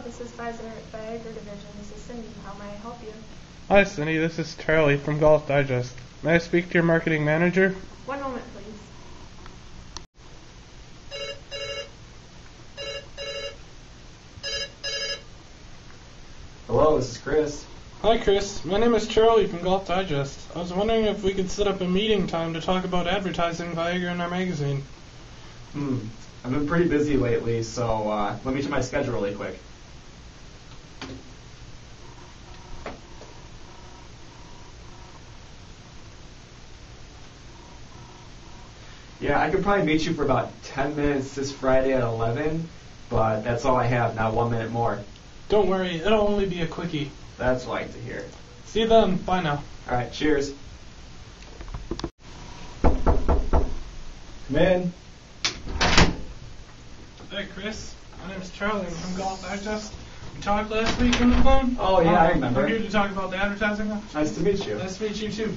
This is Viagra Division. This is Cindy. How may I help you? Hi, Cindy. This is Charlie from Golf Digest. May I speak to your marketing manager? One moment, please. Hello, this is Chris. Hi, Chris. My name is Charlie from Golf Digest. I was wondering if we could set up a meeting time to talk about advertising Viagra in our magazine. I've been pretty busy lately, so let me check my schedule really quick. Yeah, I could probably meet you for about 10 minutes this Friday at 11, but that's all I have, not 1 minute more. Don't worry, it'll only be a quickie. That's what I like to hear. See you then. Bye now. All right, cheers. Come in. Hey, Chris. My name's Charlie. I'm from Golf Digest. We talked last week on the phone. Oh, yeah, I remember. I'm here to talk about the advertising. Nice to meet you. Nice to meet you, too.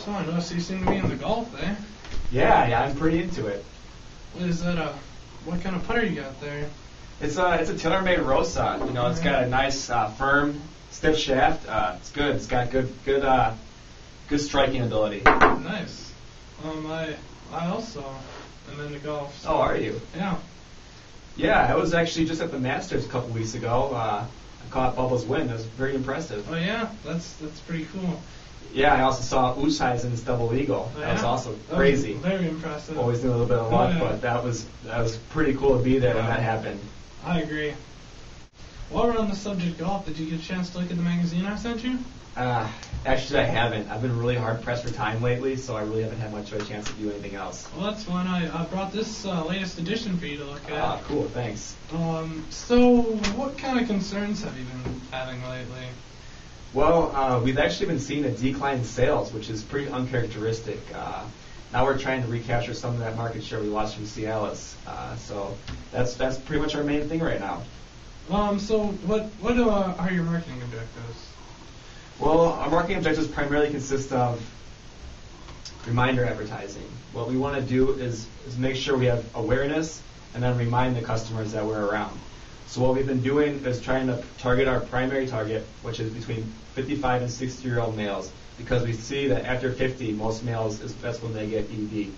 So I noticed you seem to be into golf, eh? Yeah, I'm pretty into it. What is that, what kind of putter you got there? It's a TaylorMade Rosa. You know, it's got a nice, firm, stiff shaft. It's good. It's got good striking ability. Nice. I also am into golf. So Oh, are you? Yeah. Yeah, I was actually just at the Masters a couple weeks ago. I caught Bubba's win. It was very impressive. Oh yeah, that's pretty cool. Yeah, I also saw Uchaisen's double eagle. Oh, That was yeah? also That crazy. was very impressive. Always need a little bit of luck, Yeah. but that was pretty cool to be there when that happened. I agree. While we're on the subject of golf, did you get a chance to look at the magazine I sent you? Actually, I haven't. I've been really hard pressed for time lately, so I really haven't had much of a chance to do anything else. Well, that's fine. I brought this latest edition for you to look at. Cool, thanks. So what kind of concerns have you been having lately? Well, we've actually been seeing a decline in sales, which is pretty uncharacteristic. Now we're trying to recapture some of that market share we lost from Cialis. So that's pretty much our main thing right now. So what are your marketing objectives? Well, our marketing objectives primarily consist of reminder advertising. What we want to do is make sure we have awareness and then remind the customers that we're around. So what we've been doing is trying to target our primary target, which is between 55 and 60-year-old males, because we see that after 50, most males, that's when they get ED.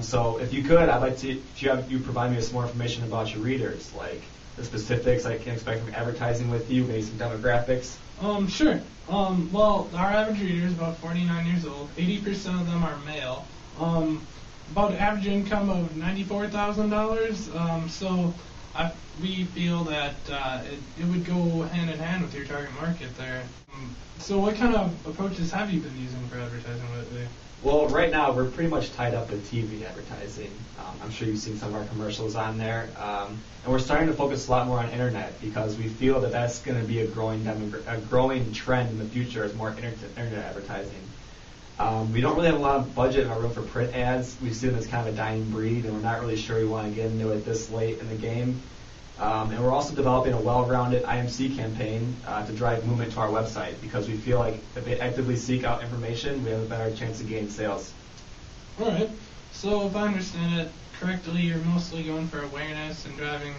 So if you could, I'd like to you provide me with some more information about your readers, like the specifics I can expect from advertising with you, maybe some demographics. Sure. Well, our average reader is about 49 years old. 80% of them are male. About an average income of $94,000. So we feel that it would go hand in hand with your target market there. So what kind of approaches have you been using for advertising lately? Well, right now we're pretty much tied up with TV advertising. I'm sure you've seen some of our commercials on there. And we're starting to focus a lot more on internet because we feel that that's going to be a growing trend in the future as more internet advertising. We don't really have a lot of budget or room for print ads. We see them as kind of a dying breed, and we're not really sure we want to get into it this late in the game. And we're also developing a well-rounded IMC campaign to drive movement to our website because we feel like if they actively seek out information, we have a better chance of gaining sales. All right. So if I understand it correctly, you're mostly going for awareness and driving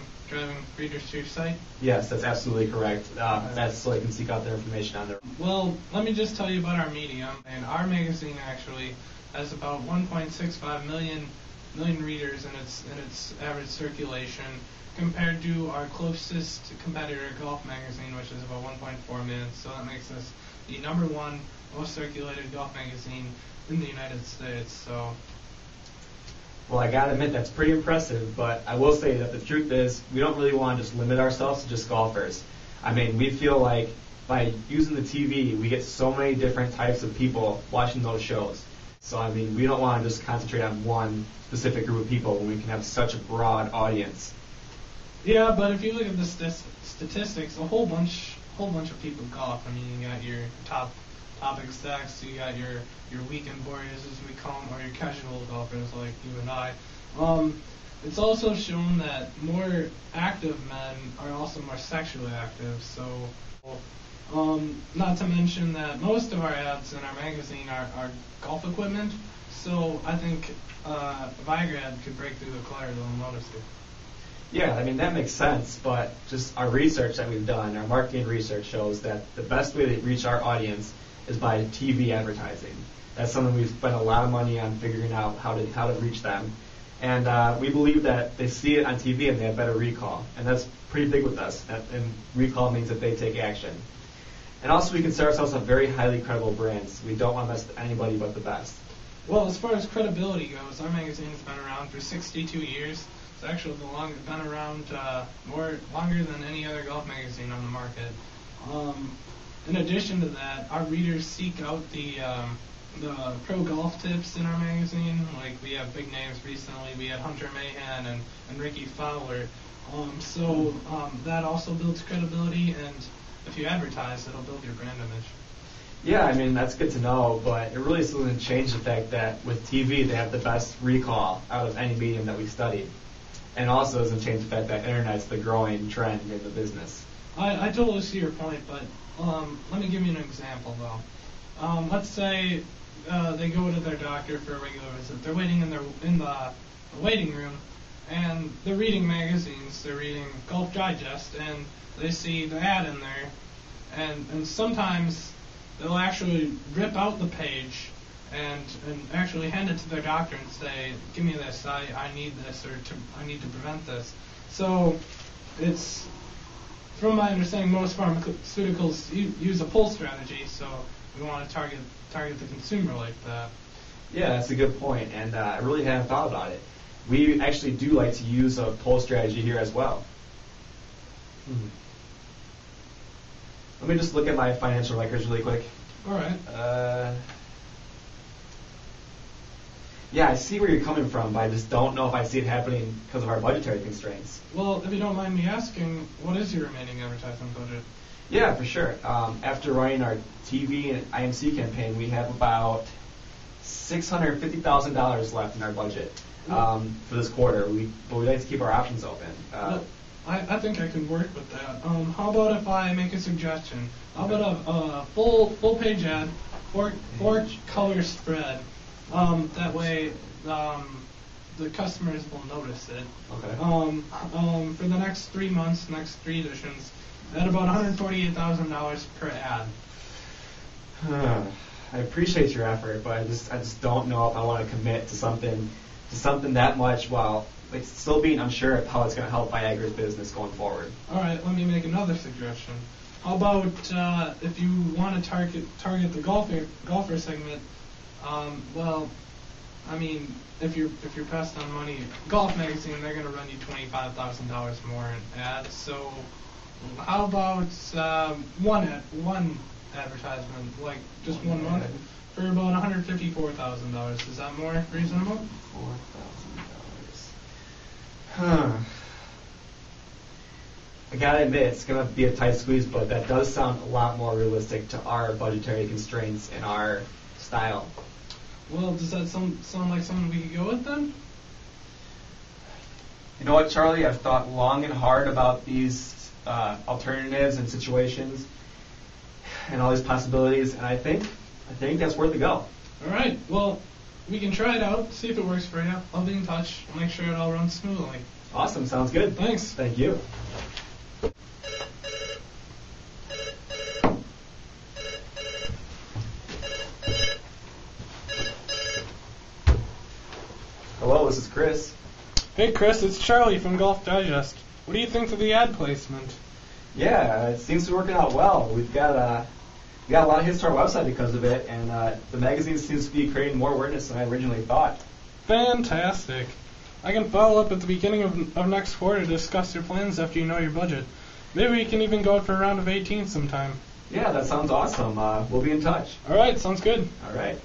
readers to your site? Yes, that's absolutely correct. That's so they can seek out their information on there. Well, let me just tell you about our medium. And our magazine actually has about 1.65 million readers in its average circulation, compared to our closest competitor, Golf Magazine, which is about 1.4 million. So that makes us the #1 most circulated golf magazine in the United States. So, well, I gotta admit that's pretty impressive. But I will say that the truth is we don't really want to just limit ourselves to just golfers. I mean, we feel like by using the TV, we get so many different types of people watching those shows. So I mean, we don't want to just concentrate on one specific group of people when we can have such a broad audience. Yeah, but if you look at the statistics, a whole bunch of people golf. I mean, you got your top execs, you got your weekend warriors, as we call them, or your casual golfers like you and I. It's also shown that more active men are also more sexually active. So, not to mention that most of our ads in our magazine are golf equipment. So I think Viagra ad could break through the clutter. They'll notice it. Yeah, I mean, that makes sense, but just our research that we've done, our marketing research shows that the best way to reach our audience is by TV advertising. That's something we've spent a lot of money on figuring out how to reach them. And we believe that they see it on TV and they have better recall. And that's pretty big with us. And recall means that they take action. And also we consider ourselves a very highly credible brand. So we don't want to mess with anybody but the best. Well, as far as credibility goes, our magazine's been around for 62 years. It's actually been around longer than any other golf magazine on the market. In addition to that, our readers seek out the pro golf tips in our magazine. Like, we have big names recently. We had Hunter Mahan and Ricky Fowler. So that also builds credibility, and if you advertise, it'll build your brand image. Yeah, I mean, that's good to know, but it really still doesn't change the fact that with TV, they have the best recall out of any medium that we studied. And also doesn't change the fact that Internet's the growing trend in the business. I totally see your point, but let me give you an example, though. Let's say they go to their doctor for a regular visit. They're waiting in the waiting room, and they're reading magazines. They're reading Golf Digest, and they see the ad in there, and sometimes they'll actually rip out the page and actually hand it to their doctor and say, "Give me this. I need this, or I need to prevent this." So it's, from my understanding, most pharmaceuticals use a pull strategy. So we want to target the consumer like that. Yeah, that's a good point, and I really hadn't thought about it. We actually do like to use a pull strategy here as well. Let me just look at my financial records really quick. All right. Yeah, I see where you're coming from, but I just don't know if I see it happening because of our budgetary constraints. Well, if you don't mind me asking, what is your remaining advertising budget? Yeah, for sure. After running our TV and IMC campaign, we have about $650,000 left in our budget for this quarter. But we'd like to keep our options open. I think I can work with that. How about if I make a suggestion? How about a full page ad, four color spread? That way the customers will notice it. Okay. For the next 3 months, next 3 editions, at about $148,000 per ad. I appreciate your effort, but I just don't know if I want to commit to something that much while still being unsure of how it's going to help Viagra's business going forward. All right, let me make another suggestion. How about if you want to target the golfer segment? Well, I mean, if you're pressed on money, Golf Magazine, they're going to run you $25,000 more in ads. So how about one advertisement, like just 1 month, for about $154,000? Is that more reasonable? I gotta admit, it's gonna be a tight squeeze, but that does sound a lot more realistic to our budgetary constraints and our style. Well, does that sound like something we could go with then? You know what, Charlie? I've thought long and hard about these alternatives and situations and all these possibilities, and I think that's worth a go. All right. Well, we can try it out, see if it works for you. I'll be in touch. I'll make sure it all runs smoothly. Awesome. Sounds good. Thanks. Thank you. Hello, this is Chris. Hey, Chris, it's Charlie from Golf Digest. What do you think of the ad placement? Yeah, it seems to be working out well. We got a lot of hits to our website because of it, and the magazine seems to be creating more awareness than I originally thought. Fantastic. I can follow up at the beginning of next quarter to discuss your plans after you know your budget. Maybe we can even go out for a round of 18 sometime. Yeah, that sounds awesome. We'll be in touch. All right, sounds good. All right.